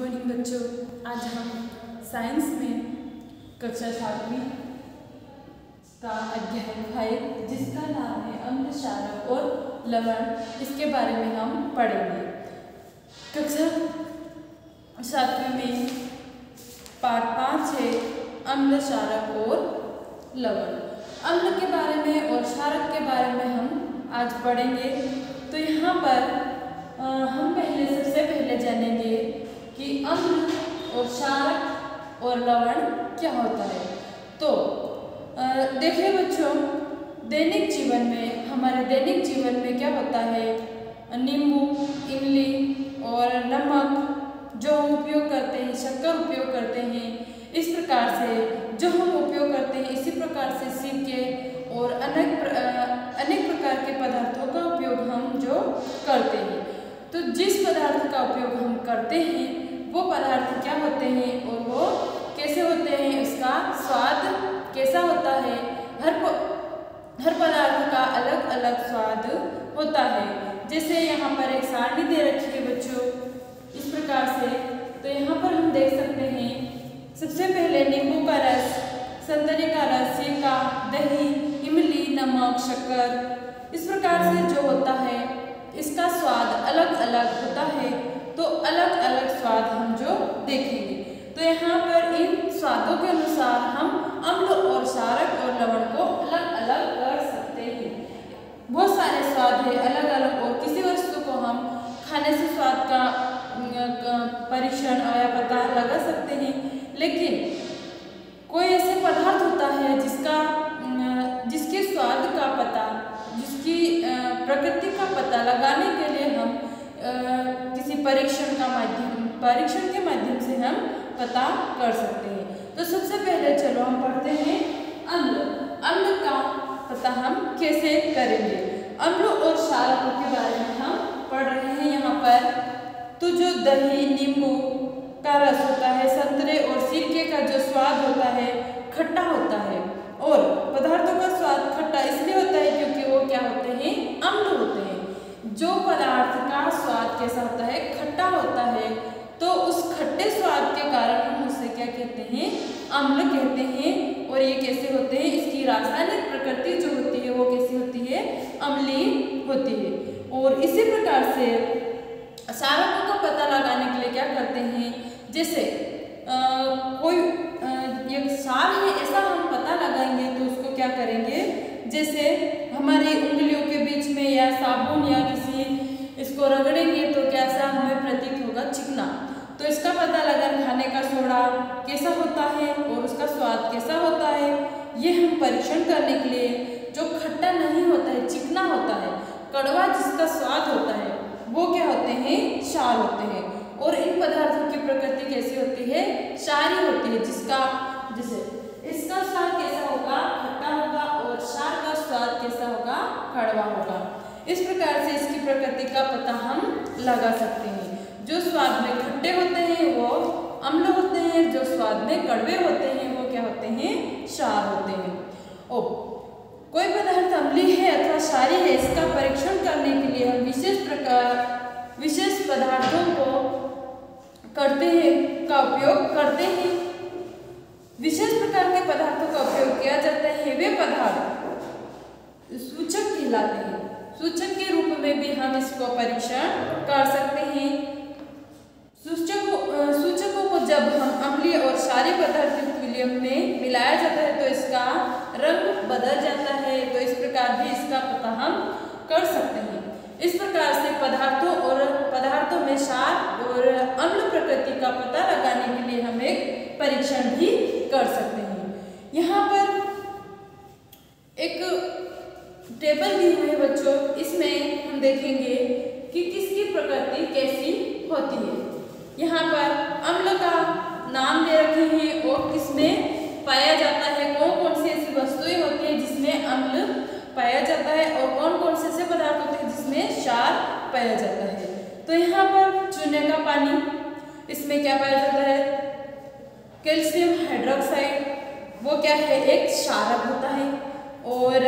Morning बच्चों, आज हम साइंस में कक्षा 7वीं का अध्याय 5 जिसका नाम है अम्ल, क्षारक और लवण, इसके बारे में हम पढ़ेंगे। कक्षा 7वीं में पाठ 5 है अम्ल, क्षारक और लवण। अम्ल के बारे में और क्षारक के बारे में हम आज पढ़ेंगे। तो यहाँ पर हम सबसे पहले जानेंगे कि अम्ल और क्षारक और लवण क्या होता है। तो देखिए बच्चों, हमारे दैनिक जीवन में क्या होता है, नींबू, इमली और नमक जो हम उपयोग करते हैं, शक्कर उपयोग करते हैं, इस प्रकार से जो हम उपयोग करते हैं, इसी प्रकार से सिरके और अनेक प्रकार के पदार्थों का उपयोग हम जो करते हैं। तो जिस पदार्थ का उपयोग हम करते हैं वो पदार्थ क्या होते हैं और वो कैसे होते हैं, उसका स्वाद कैसा होता है। हर पदार्थ का अलग अलग स्वाद होता है। जैसे यहाँ पर एक सारणी दे रखी है बच्चों, इस प्रकार से। तो यहाँ पर हम देख सकते हैं, सबसे पहले नींबू का रस, संतरे का रस, सिरका, दही, इमली, नमक, शक्कर, इस प्रकार से जो होता है इसका स्वाद अलग अलग होता है। तो अलग अलग स्वाद हम जो देखेंगे, तो यहाँ पर इन स्वादों के अनुसार हम अम्ल और क्षारक और लवण को अलग अलग कर सकते हैं। बहुत सारे स्वाद है अलग अलग, और किसी वस्तु को हम खाने से स्वाद का परीक्षण या पता लगा सकते हैं। लेकिन कोई ऐसे पदार्थ होता है जिसके स्वाद का पता, जिसकी प्रकृति का पता लगाने के लिए हम किसी परीक्षण के माध्यम से हम पता कर सकते हैं। तो सबसे पहले चलो हम पढ़ते हैं अम्ल का पता हम कैसे करेंगे। अम्ल और क्षारकों के बारे में हम पढ़ रहे हैं यहाँ पर। तो जो दही, नींबू का रस होता है, संतरे और सिरके का जो स्वाद होता है खट्टा होता है, और पदार्थों का स्वाद खट्टा इसलिए होता है क्योंकि वो क्या होते हैं, अम्ल होते हैं। जो पदार्थ का स्वाद कैसा होता है, खट्टा होता है, तो उस खट्टे स्वाद के कारण हम उसे क्या कहते हैं, अम्ल कहते हैं। और ये कैसे होते हैं, इसकी रासायनिक प्रकृति जो होती है वो कैसी होती है, अम्लीय होती है। और इसी प्रकार से क्षारकों का पता लगाने के लिए क्या करते हैं, जैसे कोई एक क्षार है ऐसा हम पता लगाएंगे तो उसको क्या करेंगे, जैसे हमारी उंगलियों के बीच में या साबुन या इसको रगड़ेंगे तो कैसा हमें प्रतीत होगा, चिकना। तो इसका पता लगाना खाने का सोडा कैसा होता है और उसका स्वाद कैसा होता है, ये हम परीक्षण करने के लिए, जो खट्टा नहीं होता है, चिकना होता है, कड़वा जिसका स्वाद होता है, वो क्या होते हैं, क्षार होते हैं। और इन पदार्थों की प्रकृति कैसी होती है, क्षारीय होती है, जैसे इसका स्वाद कैसा होगा, खट्टा होगा, और क्षार का स्वाद कैसा होगा, कड़वा होगा। इस प्रकार से इसकी प्रकृति का पता हम लगा सकते हैं। जो स्वाद में खट्टे होते हैं वो अम्ल होते हैं, जो स्वाद में कड़वे होते हैं वो क्या होते हैं, क्षार होते हैं। और कोई पदार्थ अम्लीय है अथवा क्षारीय है, इसका परीक्षण करने के लिए हम विशेष पदार्थों को उपयोग करते हैं। विशेष प्रकार के पदार्थों का उपयोग किया जाता है। वे पदार्थ सूचक कहलाते हैं। सूचक के रूप में भी हम इसको परीक्षण कर सकते हैं। सूचकों को जब हम अम्लीय और क्षारीय पदार्थ युक्त विलयन में मिलाया जाता है तो इसका रंग बदल जाता है। तो इस प्रकार भी इसका पता हम कर सकते हैं। इस प्रकार से पदार्थों में क्षार और अम्ल प्रकृति का पता लगाने के लिए हम एक परीक्षण भी कर सकते हैं। यहाँ पर एक टेबल दी हुई है बच्चों, इसमें हम देखेंगे कि किसकी प्रकृति कैसी होती है। यहाँ पर अम्ल का नाम दे रखे हैं और किसमें पाया जाता है, कौन कौन सी ऐसी वस्तुएं होती है जिसमें अम्ल पाया जाता है, और कौन कौन से ऐसे पदार्थ होते हैं जिसमें क्षार पाया जाता है। तो यहाँ पर चूने का पानी, इसमें क्या पाया जाता है, कैल्शियम हाइड्रोक्साइड, वो क्या है, एक क्षारक होता है। और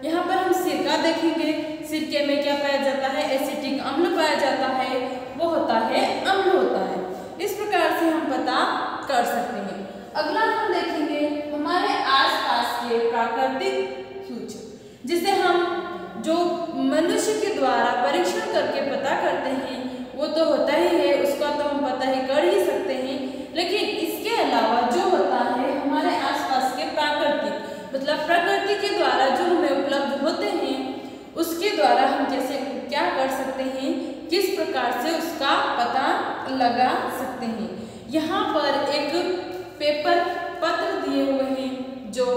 यहाँ पर हम सिरका देखेंगे, सिरके में क्या पाया जाता है, एसिटिक अम्ल पाया जाता है, वो होता है अम्ल होता है। इस द्वारा परीक्षण करके पता करते हैं वो तो होता ही है, उसका तो हम पता ही कर ही सकते हैं। लेकिन इसके अलावा जो होता है हमारे आसपास के प्राकृतिक, मतलब प्रकृति के द्वारा जो हमें उपलब्ध होते हैं उसके द्वारा हम कैसे क्या कर सकते हैं, किस प्रकार से उसका पता लगा सकते हैं। यहाँ पर एक पेपर पत्र दिए हुए हैं जो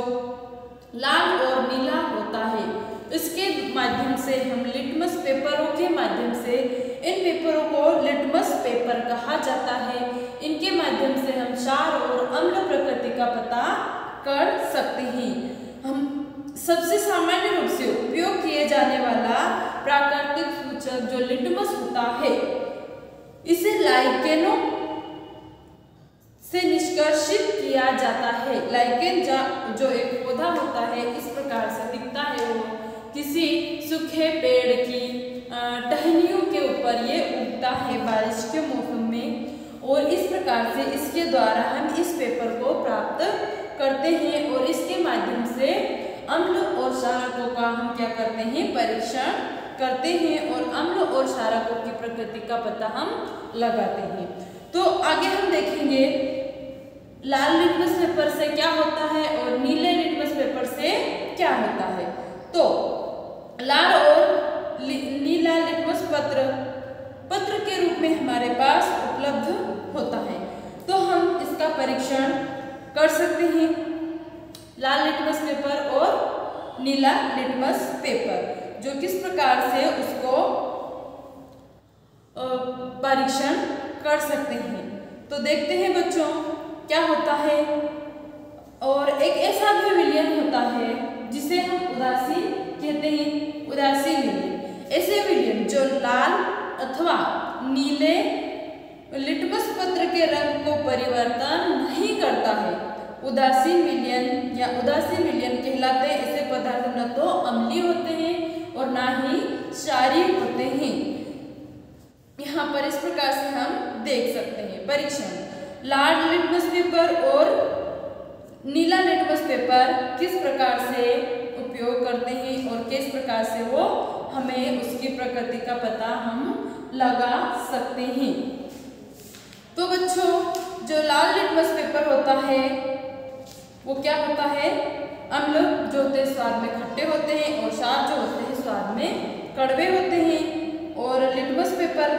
लाल और नीला होता है। इसके माध्यम से हम लिटमस पेपरों के माध्यम से, इन पेपरों को लिटमस पेपर कहा जाता है, इनके माध्यम से हम क्षार और अम्ल प्रकृति का पता कर सकते हैं। हम सबसे सामान्य रूप से उपयोग किए जाने वाला प्राकृतिक सूचक जो लिटमस होता है, इसे लाइकेनों से निष्कर्षित किया जाता है। लाइकेन जो एक पौधा होता है इस प्रकार से दिखता है, वो किसी सूखे पेड़ की टहनियों के ऊपर ये उगता है बारिश के मौसम में, और इस प्रकार से इसके द्वारा हम इस पेपर को प्राप्त करते हैं और इसके माध्यम से अम्ल और क्षारकों का हम क्या करते हैं, परीक्षण करते हैं और अम्ल और क्षारकों की प्रकृति का पता हम लगाते हैं। तो आगे हम देखेंगे लाल लिटमस पेपर से क्या होता है और नीले लिटमस पेपर से क्या होता है। तो लाल और नीला लिटमस पत्र के रूप में हमारे पास उपलब्ध होता है, तो हम इसका परीक्षण कर सकते हैं। लाल लिटमस पेपर और नीला लिटमस पेपर जो किस प्रकार से उसको परीक्षण कर सकते हैं। तो देखते हैं बच्चों क्या होता है। और एक ऐसा भी विलयन होता है जिसे हम उदासीन कहते हैं, उदासीन विलयन। ऐसे विलयन जो लाल अथवा नीले लिटमस पत्र के रंग को परिवर्तन नहीं करता है, उदासीन विलयन या उदासीन विलयन कहलाते हैं। ऐसे पदार्थ न तो अम्लीय होते हैं और ना ही क्षारीय होते हैं। यहाँ पर इस प्रकार से हम देख सकते हैं परीक्षण। लाल लिटमस पेपर और नीला लिटमस पेपर किस प्रकार से उपयोग करते हैं और किस प्रकार से वो हमें उसकी प्रकृति का पता हम लगा सकते हैं। तो बच्चों जो लाल लिटमस पेपर होता है वो क्या होता है, अम्ल जो होते हैं स्वाद में खट्टे होते हैं और क्षार जो होते हैं स्वाद में कड़वे होते हैं। और लिटमस पेपर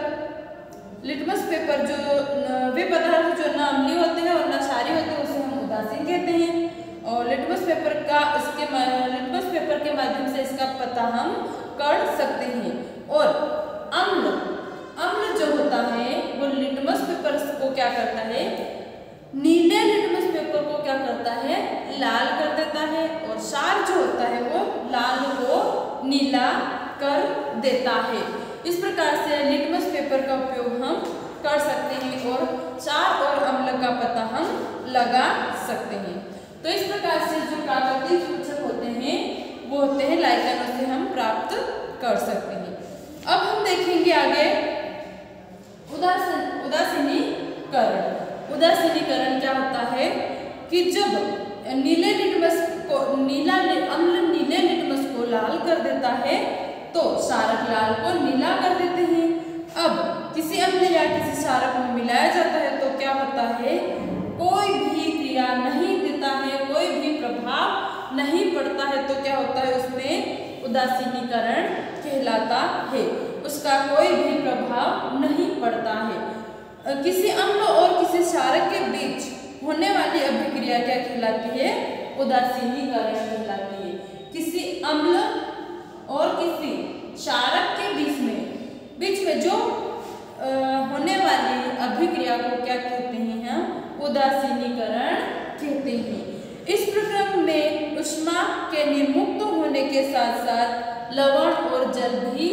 जो वे पदार्थ जो ना अम्लीय होते हैं और ना क्षारीय होते हैं उसे हम उदासीन कहते हैं। और लिटमस पेपर के माध्यम से इसका पता हम कर सकते हैं। और अम्ल जो होता है वो लिटमस पेपर को क्या करता है, नीले लिटमस पेपर को क्या करता है, लाल कर देता है। और क्षार जो होता है वो लाल को नीला कर देता है। इस प्रकार से लिटमस पेपर का उपयोग हम कर सकते हैं और क्षार और अम्ल का पता हम लगा सकते हैं। तो इस प्रकार से जो प्राकृतिक सूचक होते हैं वो होते हैं लाइकेनों से हम प्राप्त कर सकते हैं। अब हम देखेंगे आगे उदासीनीकरण। उदासीनीकरण क्या होता है कि जब नीले लिटमस को लाल कर देता है तो क्षारक लाल को नीला कर देते हैं। अब किसी अम्ल या किसी क्षारक में मिलाया जाता है तो क्या होता है, कोई भी क्रिया नहीं देता है, कोई भी प्रभाव नहीं पड़ता है, तो क्या होता है उसमें उदासीनीकरण कहलाता है, उसका कोई भी प्रभाव नहीं पड़ता है। किसी अम्ल और किसी क्षारक के बीच होने वाली अभिक्रिया क्या कहलाती है, उदासीनीकरण कहलाती है। किसी अम्ल और किसी क्षारक के बीच में जो होने वाली अभिक्रिया को क्या कहते हैं हम, उदासीनीकरण कहते हैं। इस प्रक्रम में ऊष्मा के निर्मुक्त होने के साथ साथ लवण और जल भी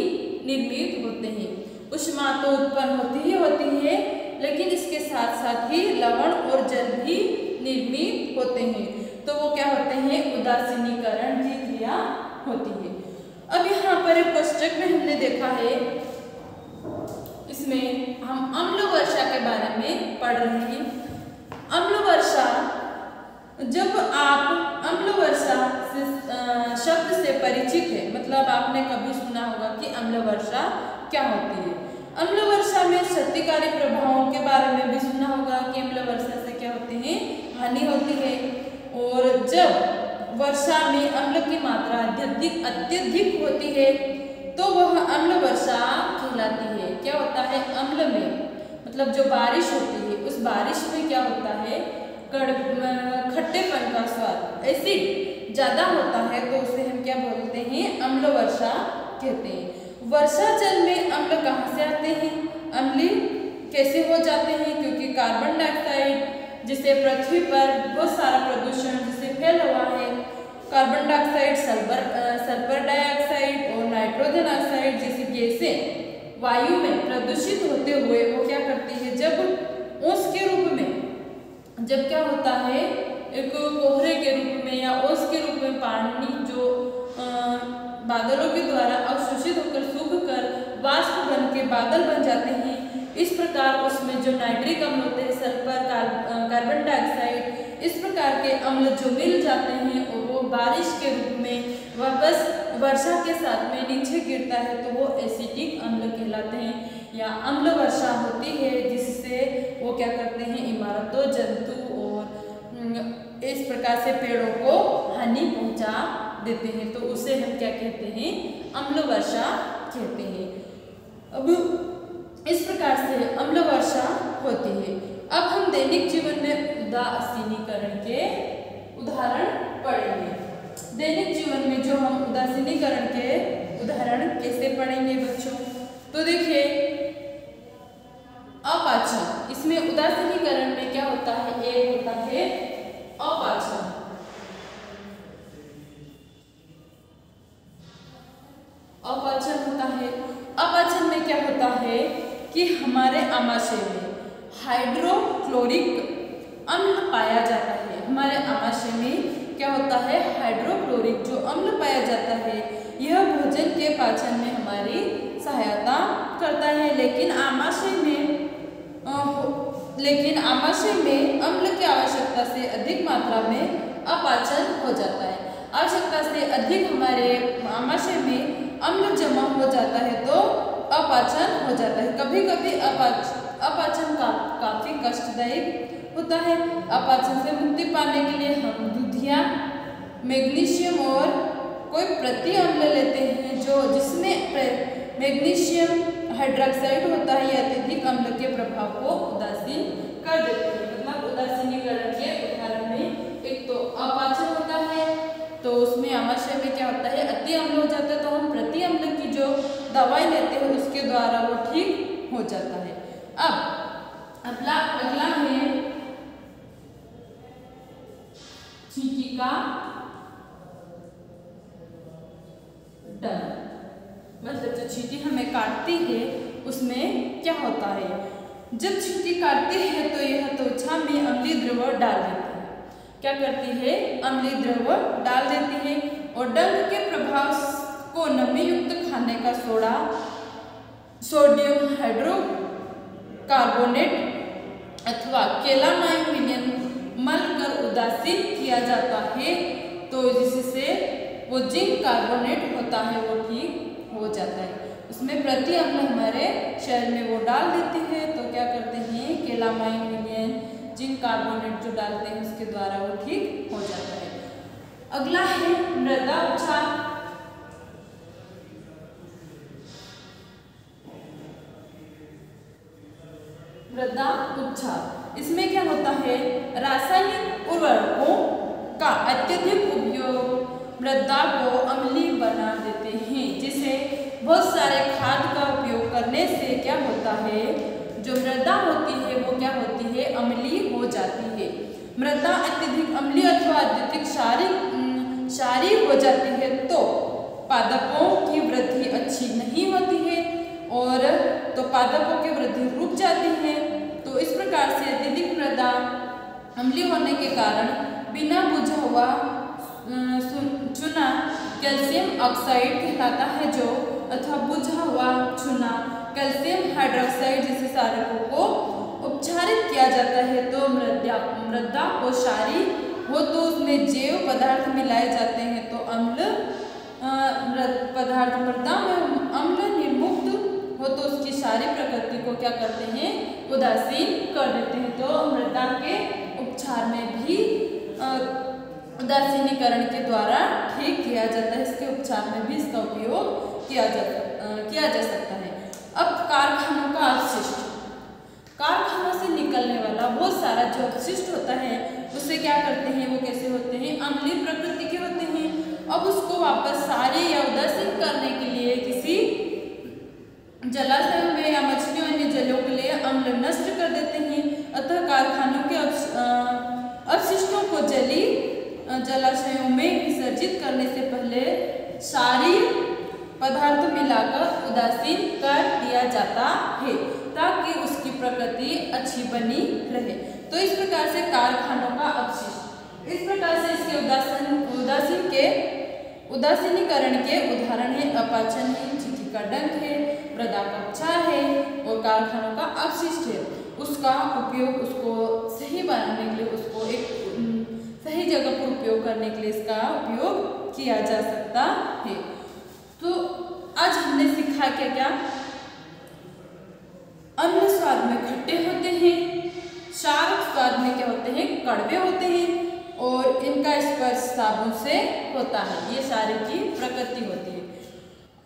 निर्मित होते हैं। ऊष्मा तो उत्पन्न होती है लेकिन इसके साथ साथ ही लवण और जल भी निर्मित होते हैं, तो वो क्या होते हैं, उदासीनीकरण की क्रिया होती है। अब यहाँ पर एक पुस्तक में हमने देखा है, इसमें हम अम्ल वर्षा के बारे में पढ़ रहे हैं। अम्ल वर्षा जब आप अम्ल वर्षा शब्द से परिचित है, मतलब आपने कभी सुना होगा कि अम्ल वर्षा क्या होती है। अम्ल वर्षा में क्षतिकारी प्रभावों के बारे में भी सुना होगा कि अम्ल वर्षा से क्या होते हैं, हानि होती है। और जब वर्षा में अम्ल की मात्रा अत्यधिक होती है तो वह अम्ल वर्षा कहलाती है। क्या होता है, अम्ल में मतलब जो बारिश होती है उस बारिश में क्या होता है, खट्टेपन का स्वाद, एसिड ज्यादा होता है, तो उसे हम क्या बोलते हैं, अम्ल वर्षा कहते हैं। वर्षा जल में अम्ल कहाँ से आते हैं, अम्लीय कैसे हो जाते हैं, क्योंकि कार्बन डाइऑक्साइड जिसे पृथ्वी पर बहुत सारा प्रदूषण जिसे फैला हुआ है, कार्बन डाइऑक्साइड, सल्फर डाइऑक्साइड और नाइट्रोजन ऑक्साइड जैसी गैसें वायु में प्रदूषित होते हुए वो क्या करती है, जब ओस के रूप में, जब क्या होता है, एक कोहरे के रूप में या ओस के रूप में पानी जो बादलों के द्वारा अवशोषित होकर सूख कर वाष्प बन के बादल बन जाते हैं, इस प्रकार उसमें जो नाइट्रिक अम्ल होते हैं, सल्फर, कार्बन डाइऑक्साइड, इस प्रकार के अम्ल जो मिल जाते हैं और वो बारिश के रूप में वापस वर्षा के साथ में नीचे गिरता है तो वो एसिटिक अम्ल कहलाते हैं, या अम्ल वर्षा होती है, जिससे वो क्या करते हैं, इमारतों, जंतु और इस प्रकार से पेड़ों को हानि पहुंचा देते हैं, तो उसे हम क्या कहते हैं, अम्ल वर्षा कहते हैं। अब इस प्रकार से अम्ल वर्षा होती है। अब हम दैनिक जीवन में उदासीनीकरण के उदाहरण पढ़ेंगे। दैनिक जीवन में जो हम उदासीनीकरण के उदाहरण कैसे पढ़ेंगे बच्चों, तो देखिए, अपाचन, इसमें उदासीनीकरण में क्या होता है, एक होता है अपाचन। अपाचन होता है, अपाचन में क्या होता है कि हमारे आमाशय में हाइड्रोक्लोरिक अम्ल पाया जाता है। हमारे आमाशय में क्या होता है, हाइड्रोक्लोरिक जो अम्ल पाया जाता है, यह भोजन के पाचन में हमारी सहायता करता है, लेकिन आमाशय में अम्ल की आवश्यकता से अधिक मात्रा में अपाचन हो जाता है। आवश्यकता से अधिक हमारे आमाशय में अम्ल जमा हो जाता है तो अपाचन हो जाता है। कभी कभी अपाचन काफी कष्टदायक होता है। अपाचन से मुक्ति पाने के लिए हम दूध या मैग्नीशियम और कोई प्रति अम्ल लेते हैं जिसमें मैग्नीशियम हाइड्रोक्साइड होता है, यह अत्यधिक अम्ल के प्रभाव को उदासीन कर देते हैं। मतलब उदासीनीकरण के उदाहरण में एक तो अपाचन होता है, तो उसमें आमाशय में क्या होता है, अति अम्ल हो जाता है, तो हम प्रति अम्ल की जो दवाई लेते हैं उसके द्वारा वो ठीक हो जाता है। अब अगला है चींटी का डंक। मतलब जो चींटी हमें काटती है उसमें क्या होता है, जब चींटी काटती है तो यह त्वचा में अम्लीय द्रव डाल देती है। क्या करती है, अम्लीय द्रव डाल देती है और डंक के प्रभाव को नमी युक्त खाने का सोडा, सोडियम हाइड्रोकार्बोनेट अथवा केलामाइन विलयन मलकर उदासीन किया जाता है, तो जिससे वो जिंक कार्बोनेट होता है वो ठीक हो जाता है। उसमें प्रति अम्ल हमारे शरीर में वो डाल देती है, तो क्या करते हैं, केलामाइन विलयन जिंक कार्बोनेट जो डालते हैं उसके द्वारा वो ठीक हो जाता है। अगला है मृदा उपचार। मृदा उपचार, इसमें क्या होता है, रासायनिक उर्वरकों का अत्यधिक उपयोग मृदा को अम्लीय बना देते हैं। जिसे बहुत सारे खाद का उपयोग करने से क्या होता है, जो मृदा होती है वो क्या होती है, अम्लीय हो जाती है। मृदा अत्यधिक अम्लीय अथवा अत्यधिक क्षारीय हो जाती है तो पादपों की वृद्धि अच्छी नहीं होती है और तो पादपों की वृद्धि रुक जाती है। तो इस प्रकार से अत्यधिक मृदा अम्लीय होने के कारण बिना बुझा हुआ चूना कैल्शियम ऑक्साइड कहलाता है, जो अथवा बुझा हुआ चूना कैल्शियम हाइड्रोक्साइड जैसे सारकों को उपचारित किया जाता है तो मृदा को क्षारीय हो तो उसमें जैव पदार्थ मिलाए जाते हैं तो अम्ल पदार्थ मृदा में अम्ल निर्मुक्त हो तो उसकी सारी प्रकृति को क्या करते हैं, उदासीन कर देते हैं। तो मृदा के उपचार में भी उदासीनीकरण के द्वारा ठीक किया जाता है, इसके उपचार में भी इसका उपयोग किया जा सकता है। अब कारखानों का अपशिष्ट, कारखानों से निकलने वाला बहुत सारा जो अपशिष्ट होता है उससे क्या करते हैं, वो कैसे होते हैं, अम्लीय प्रकृति के होते हैं। अब उसको वापस सारे या उदासीन करने के लिए किसी जलाशयों में या मछलियों अन्य जलों के लिए अम्ल नष्ट कर देते हैं। अतः कारखानों के अपशिष्टों को जलाशयों में विसर्जित करने से पहले सारी पदार्थ मिलाकर उदासीन कर दिया जाता है ताकि उसकी प्रकृति अच्छी बनी रहे। तो इस प्रकार से कारखानों का अपशिष्ट, इस प्रकार से इसके उदासीनीकरण के उदाहरण है अपाचन है, चींटी का डंक है, मृदा का उपचार है और कारखानों का अपशिष्ट है। उसका उपयोग उसको सही बनाने के लिए, उसको एक सही जगह पर उपयोग करने के लिए इसका उपयोग किया जा सकता है। तो आज हमने सीखा क्या, अम्ल स्वाद में खट्टे होते हैं, क्षार स्वाद में क्या होते हैं, कड़वे होते हैं और इनका स्पर्श साबुन से होता है। ये सारे की प्रकृति होती है।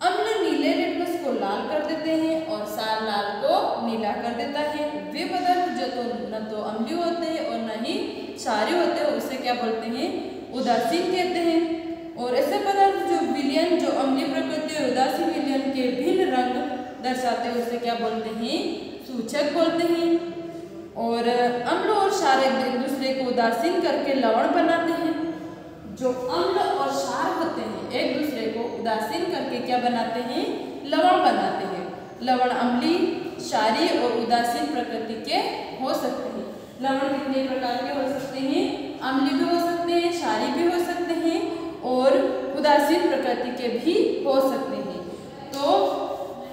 अम्ल नीले लिटमस को लाल कर देते हैं और क्षार लाल को नीला कर देता है। वे पदार्थ जो न तो अम्लीय होते हैं और न ही क्षारीय होते हैं उसे क्या बोलते हैं, उदासीन कहते हैं। और ऐसे पदार्थ जो विलयन, जो अम्लीय प्रकृति और उदासीन विलयन के भिन्न रंग दर्शाते हैं उसे क्या बोलते हैं, सूचक बोलते हैं। और अम्ल और क्षार एक दूसरे को उदासीन करके लवण बनाते हैं। जो अम्ल और क्षार होते हैं एक दूसरे को उदासीन करके क्या बनाते हैं, लवण बनाते हैं। लवण अम्लीय, क्षारीय और उदासीन प्रकृति के हो सकते हैं। लवण कितने प्रकार के हो सकते हैं, अम्लीय भी हो सकते हैं, क्षारीय भी हो सकते हैं और उदासीन प्रकृति के भी हो सकते हैं। तो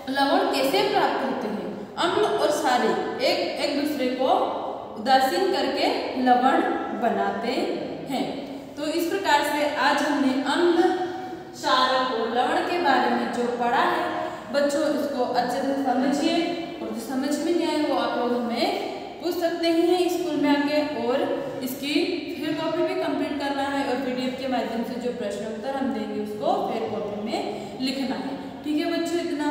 लवण कैसे प्राप्त होते हैं, अम्ल और क्षारीय एक दूसरे को उदासीन करके लवण बनाते हैं। तो इस प्रकार से आज हमने अम्ल, क्षारक और लवण के बारे में जो पढ़ा है, बच्चों इसको अच्छे से समझिए और जो समझ में नहीं आए वो आप लोग हमें पूछ सकते हैं स्कूल में आके। और इसकी फिर कॉपी भी कंप्लीट करना है और PDF के माध्यम से जो प्रश्न उत्तर हम देंगे उसको फिर कॉपी में लिखना है। ठीक है बच्चों, इतना।